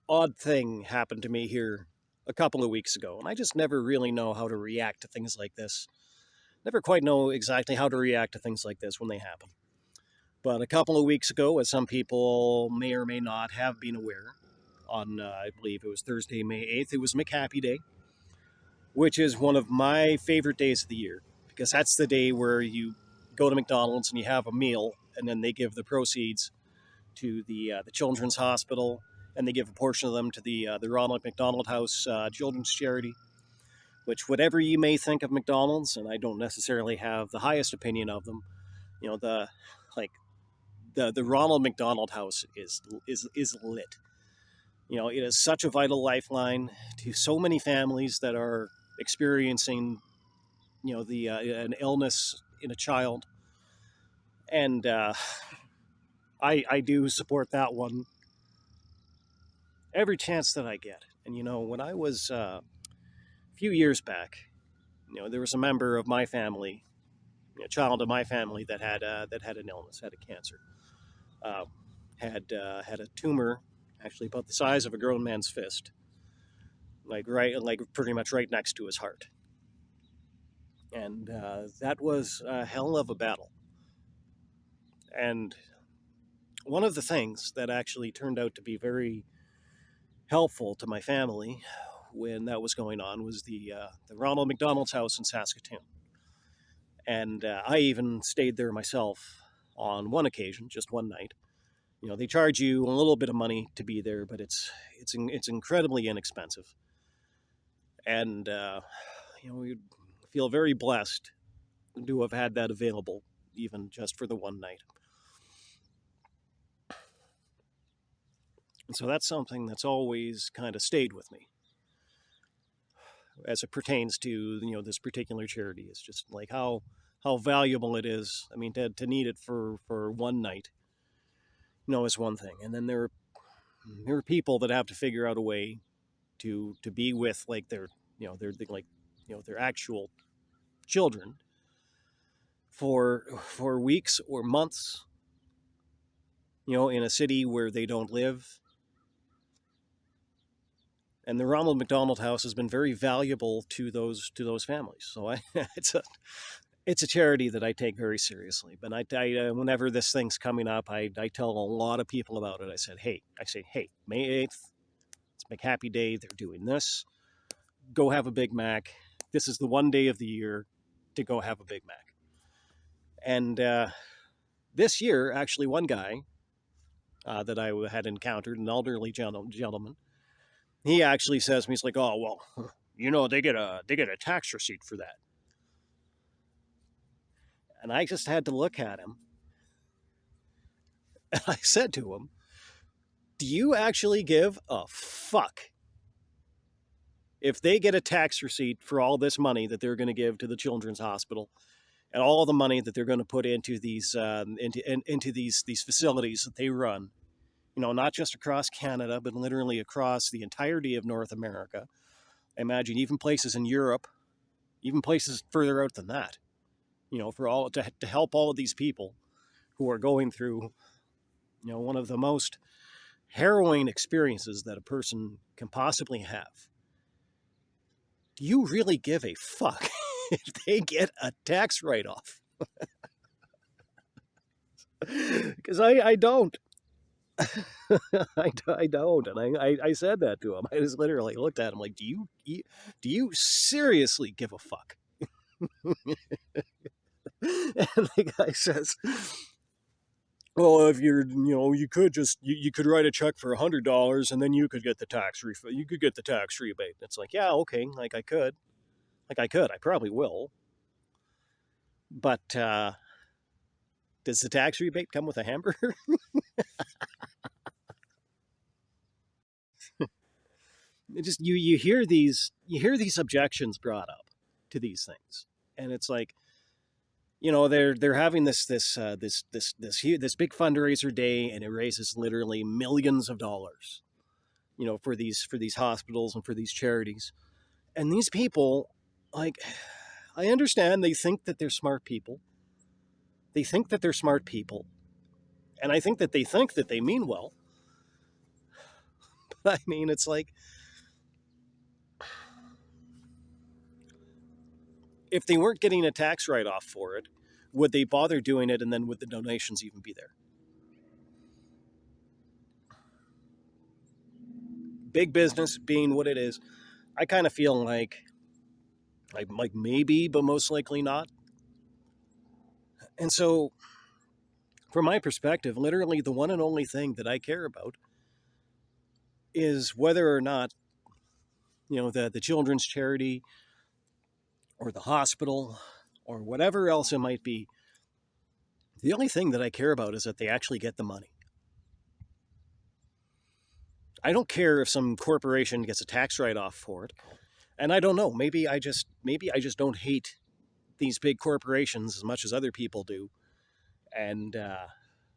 odd thing happened to me here a couple of weeks ago, and I just never really know how to react to things like this. Never quite know exactly how to react to things like this when they happen. But a couple of weeks ago, as some people may or may not have been aware, on I believe it was Thursday, May 8th, it was McHappy Day, which is one of my favorite days of the year because that's the day where you go to McDonald's and you have a meal, and then they give the proceeds to the Children's Hospital, and they give a portion of them to the Ronald McDonald House Children's Charity. Which, whatever you may think of McDonald's, and I don't necessarily have the highest opinion of them, like the Ronald McDonald House is lit. It is such a vital lifeline to so many families that are experiencing, the an illness in a child, and I do support that one every chance that I get. And when I was a few years back, there was a member of my family, a child of my family that had an illness, had a cancer, uh, had a tumor, actually about the size of a grown man's fist, like pretty much right next to his heart, and that was a hell of a battle. And one of the things that actually turned out to be very helpful to my family when that was going on was the Ronald McDonald's House in Saskatoon, and I even stayed there myself on one occasion, just one night. They charge you a little bit of money to be there, but it's incredibly inexpensive, and we feel very blessed to have had that available, even just for the one night. And so that's something that's always kind of stayed with me as it pertains to this particular charity. It's just like how valuable it is. I mean, to need it for one night, is one thing, and then there are people that have to figure out a way to be with like their actual children for weeks or months, in a city where they don't live. And the Ronald McDonald House has been very valuable to those families. So it's a charity that I take very seriously. But whenever this thing's coming up, I tell a lot of people about it. I say, hey, May 8th, it's McHappy Day. They're doing this. Go have a Big Mac. This is the one day of the year to go have a Big Mac. And this year, actually, one guy that I had encountered, an elderly gentleman, he actually says to me, he's like, "Oh well, they get a tax receipt for that." And I just had to look at him, and I said to him, "Do you actually give a fuck if they get a tax receipt for all this money that they're going to give to the Children's Hospital, and all the money that they're going to put into into these facilities that they run? Not just across Canada, but literally across the entirety of North America. I imagine even places in Europe, even places further out than that. For all to help all of these people who are going through, one of the most harrowing experiences that a person can possibly have. Do you really give a fuck if they get a tax write-off?" Because I don't. I don't, and I said that to him. I just literally looked at him like, do you seriously give a fuck? And the guy says, "Well, if you could you could write a check for $100, and then you could get the tax refund. You could get the tax rebate." It's like, yeah, okay, I probably will, but does the tax rebate come with a hamburger? It just you hear these objections brought up to these things, and it's like, they're having this big fundraiser day, and it raises literally millions of dollars, for these hospitals and for these charities. And these people, like, I understand they think that they're smart people. They think that they're smart people, and I think that they mean well. I mean, it's like, if they weren't getting a tax write off for it, would they bother doing it, and then would the donations even be there? Big business being what it is, I kind of feel like maybe, but most likely not. And so, from my perspective, literally the one and only thing that I care about is whether or not, the children's charity or the hospital or whatever else it might be. The only thing that I care about is that they actually get the money. I don't care if some corporation gets a tax write off for it. And I don't know, maybe I just don't hate these big corporations as much as other people do. And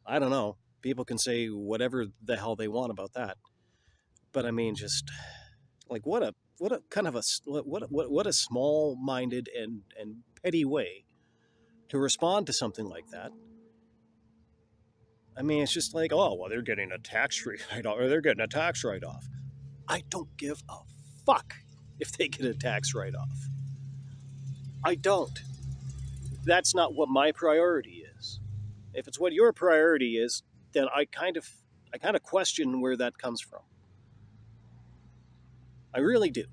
I don't know. People can say whatever the hell they want about that. But I mean, just like what a kind of a what a small-minded and petty way to respond to something like that. I mean, it's just like, oh, well, they're getting a tax write off, or they're getting a tax write off. I don't give a fuck if they get a tax write off. I don't. That's not what my priority is. If it's what your priority is, then I kind of question where that comes from. I really do.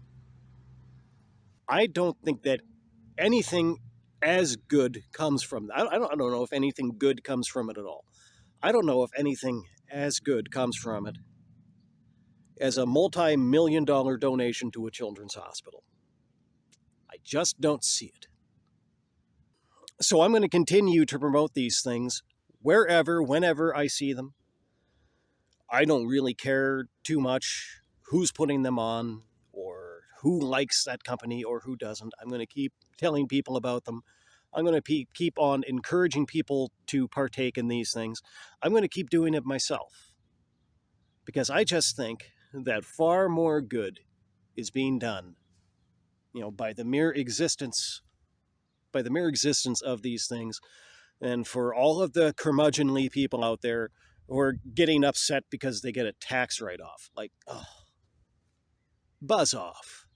I don't think that anything as good comes from that. I don't know if anything good comes from it at all. I don't know if anything as good comes from it as a multi-million-dollar donation to a children's hospital. I just don't see it. So I'm going to continue to promote these things wherever, whenever I see them. I don't really care too much who's putting them on or who likes that company or who doesn't. I'm going to keep telling people about them. I'm going to keep on encouraging people to partake in these things. I'm going to keep doing it myself because I just think that far more good is being done, by the mere existence of these things. And for all of the curmudgeonly people out there who are getting upset because they get a tax write off, like, oh, buzz off.